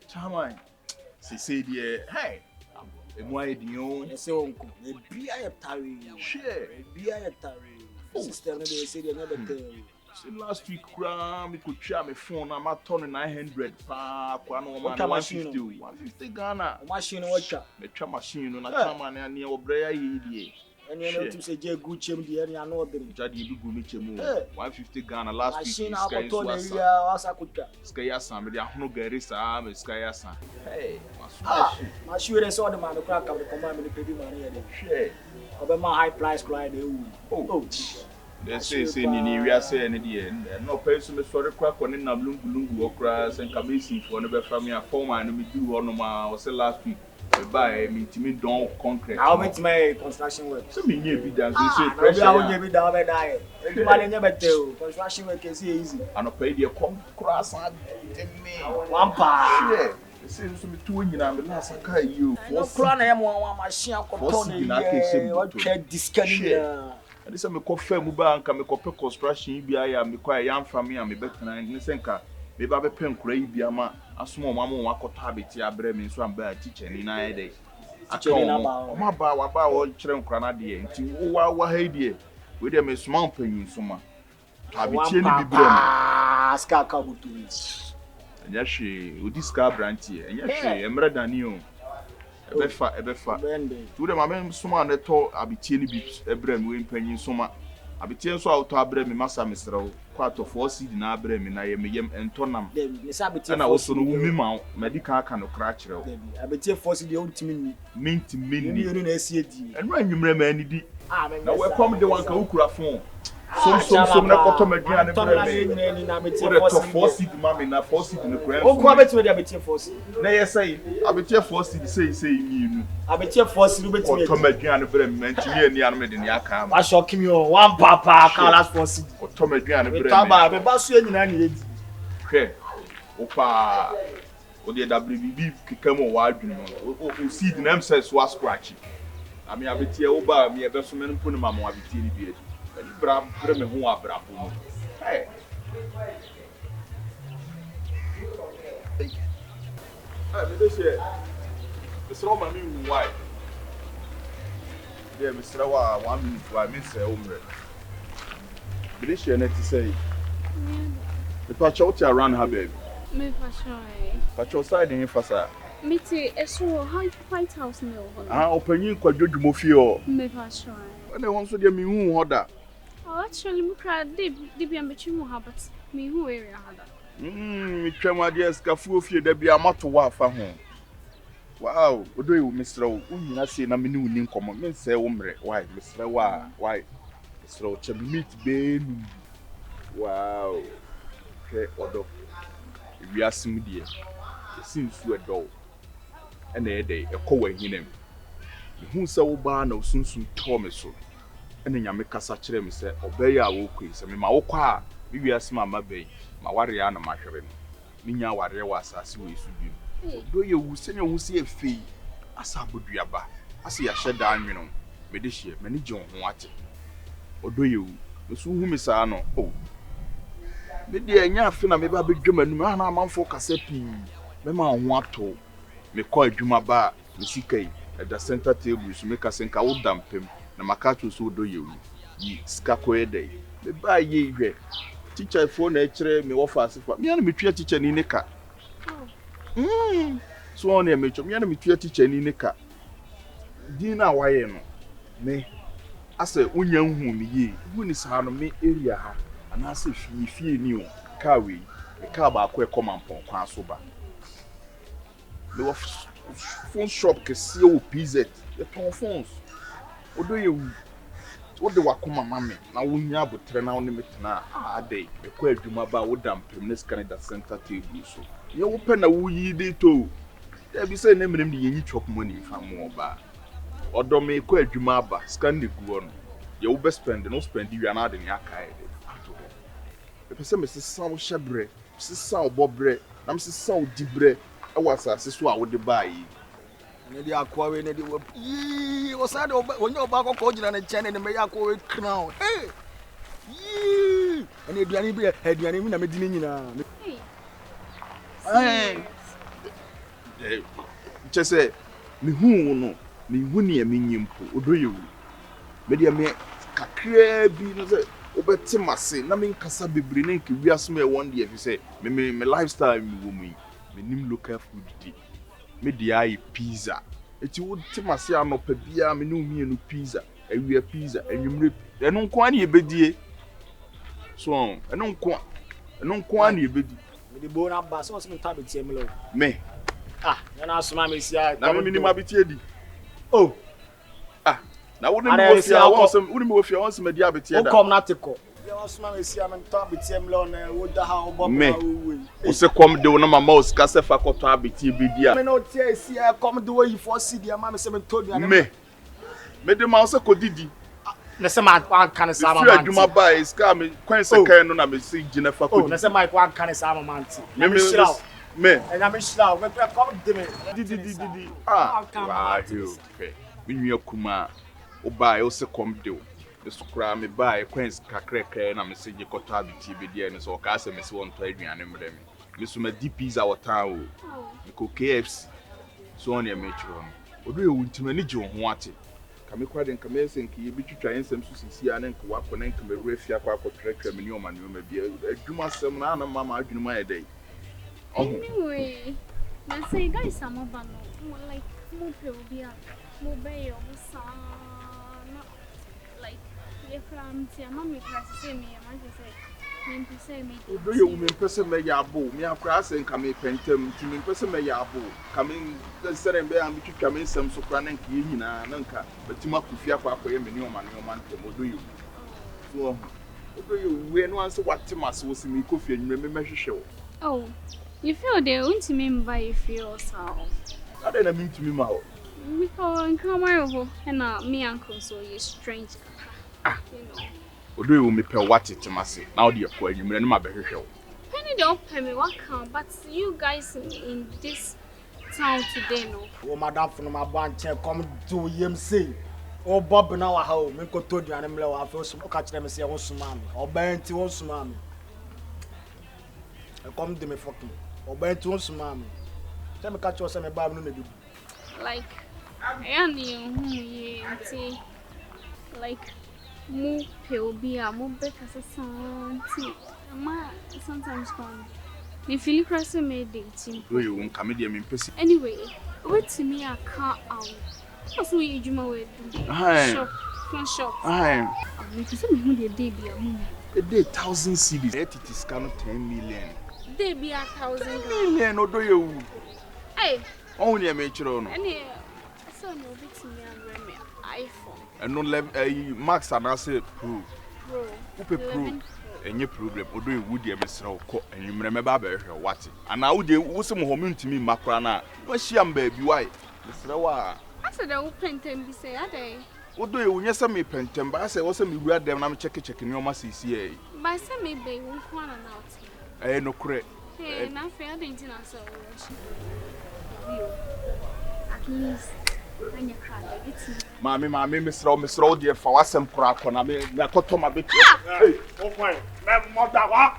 Chairman. Say dear, hey. Why do you say uncle? Be I tarry. Share. Be I tarry. Sister, they say they never tell. Last week, we could share my phone. I'm at 900 What a machine? 150 Ghana. Machine, watch out. The machine on a chairman and near Obrea. And you know to say, good chim, the area, I know them. Jadi you go meet you 150 Ghana last week. Machine, I told you, I could Skyasan, but I have no garrison, Skyasan. Hey, my shoe saw the man, the crack of the command, the baby money. Share. Over my high price crying. Oh. They say we are saying at the end, and no person is for the crack on in a blue or crass and cabisi for another family a former and we do on my was last week. Buy me to me don't concrete. How much my construction work? So me near be done. So pressure. I will give it down by die. Everybody never tell. Construction work is easy. And I pay the crass and me. One part. It seems to me two in the last car you. No plan I am one machine. What can discount? And this is a coffee muba and come construction. Be I am quite young family and me better than Nisenka. Maybe I be pen crazy be a man. A small mamma walk out ABETEɛ breme so I'm bad teacher in a day. I call my bow about all children granadier into what hey dear. With them a small penny summer. ABETEɛ be breme. Skakabutu. And yes, she would discard brandy, and yes, she emerald than you. Ebefa. To them, I mean, someone that told ABETEɛ be a brem win penny summer. ABETEɛ so out to breme massa Mr. Quite of 4 seed in Abrem and I am yem and tonam. And I also know me medical kind of cratch. ABETEɛ force the old team mint and when you remember any now welcome the one who could have phone. Some bottom again and 4 seed mammy now 4 seed in the ground. Oh, come to the ABETEɛ force. They say ABETEɛ force say you. ABETEɛ force you bet me. Come again and very mentally and the army in the account. I shock me one papa, Carlos force. Tom again and very basu in any. Okay. Opa. Or the WBB come on wild. Who see the name says was scratchy. I mean, ABETEɛ over me a best man put my ABETEɛ beard. Bram, bring me home, Abraham. Hey. Mr. Roman, why? Dear Mr. 1 minute, why, Miss Omre? This year, to say, the patch around her baby. Me Patch side in Fassa. Me tea, a so high White House mill. Open you quite good mofio. Me patch. And I want to get me who order. Actually, we cried deep and between habits. Me who area had. Me try my dear Scafu, there be a matter of home. Wow, what do you, Mr. O? You not say, I'm new in common. Men say, Omre, why, Mr. Why, Mr. O, meet Ben. Wow, okay, although if you ask me, dear, it seems to a door. And a day, a cow in him. Who so barn of soon Thomas. And then you make a such a say, obey our walkways. I mean, my oka, maybe I smell my bay, my warrior and my heaven. Minya warrior was as we should be. Do you send you see a fee? As I would be about. I see a shed down, you know, Medici, many John what? Or do you? The soon Miss Arno. Oh, the dear Yafina, maybe a big German man, I'm on for Cassetti. Mema want to me call Jumaba, the CK at the center table to make us think I would dump him. Na makato so do you yi skakwe day me ba ye hwe teacher phone na kire me wo fa asifa me na me twa teacher ni nika so on e me twa me na me twa teacher ni nika din na waye no me ase unya hu me ye hu ni sa no me area ha ana ase fie ni o ka we ka ba akọ ekomampon kwa so ba me wo phone shop ke see o PZ the ton phones. What do you what the Wakuma mammy? Now we have to train on the na a day. A quail to my bow damp in this Canada center table. So you open a wee day too. There be saying name the any chop money from more bar. Or don't make quail to my bar, scan the good. You best spend no spend you are not in your car. The person Mrs. Sam Shabre, Mrs. Sam Bobre, I'm Mrs. Sam Dibre. I was a sister I would buy. They are quarrying it. Yee, was that when you're back on and channel and may I call it crown? Hey, yee, and if you are a head, you are in a medina. Hey, Just say me who no me huni e menyimpo odoyewu me de me kakra bi no say obeti mase na me nkasa bebre na nke wiase me one day fi say me lifestyle me wo mu me nim local food di me de ai pizza eti wo ti mase anopa bia me no mi no pizza awia pizza enwumre eno nko an ye bedie so eno nko an ye bedi me de bo na ba so me ta ABETEɛ me lo me na asoma me sia na me nim ABETEɛ di oh na wo dem wo fia wo sem di ABETEɛ da kom na teko ya asoma me sia me ta ABETEɛ me lo na wo da ha wo bo na wo wo se kom de wo na mama os ka se fa koto ABETEɛ bedi a me no tie sia kom de wo yi for cd ma me se me to dua me de ma wo se kodidi na se ma kan sa mama anti aduma ba iska me kwen se kan no na me se gina fa kodidi na se ma kan sa mama anti me na me shira we kom de me di wa yo fe me nua kuma o ba yo se kom de o de sukra me ba e kwen kakrekre na me se je koto ABETEɛ bedi ne so ka se me se won to aduane mre me so ma di pizza wata o me ko KFC so on e me chiro no odo e wuntima ni je ho ate kame kwa den kame senke ye bitwitwa ensem so sisi a nenke wakọ nenke meru afia kwa akotwetwe me ni o mane o ma bia adwuma sem na na mama adwunu ma ye dai anyway na say guys am ba no like mo pe obi a mo be yo sa na like ye from tia na me class say me ma say me say me odo ye wo me pese me ya abo me akra sen kame pentem ti me pese me ya abo kame sere be am bitwitwa me ensem so kra nenke ye nyina nanka batima kufia kwa akoye me ni o mane o ma ntem odo ye so odo ye we no anse watemase wo se me kofi anwure me mehwehwe wo oh you feel they want to me by you feel so I don't mean to me ma we call come over and me uncle so you strange you know odo you me pe wate temase na odi ekọ anwumre no ma behwehwe wo penny don't pay me what come but you guys in this town today no o madam for my branch come do yem say o bob na wa ha o me ko to duane mle wa fa so ka kire me se wo suma me o ban ti wo suma me e come de me fucking o ban ti wo suma me se me ka cho se me ba me no na bi like and you like mo pe obi a mo be ka something ma sometimes come me feel press me dating do you won come dey me pese anyway wait to me I can't so you juma we do shop me say me hu dey be a day 1000 cedis it is can 10 million dey be 1,000 million odo you hey only me chiro no any so no bit me and me iPhone and no max and say pro enye problem odo e wudi e mesra ko enwumre me ba behwe wate ana wudi wose mo homu ntimi makra na wa hia mba bi wai mesra wa asa da wo pentem bi say adai odo e wonye se me pentem ba say wo se me wura dem na me check ni o ma sisi e ba say me be won ko na na no kure na fe adai ntina so wo at least anya cry it's Mami mesra o de fa wasem kora akọ na me akoto ma be hey o fine me mo da wa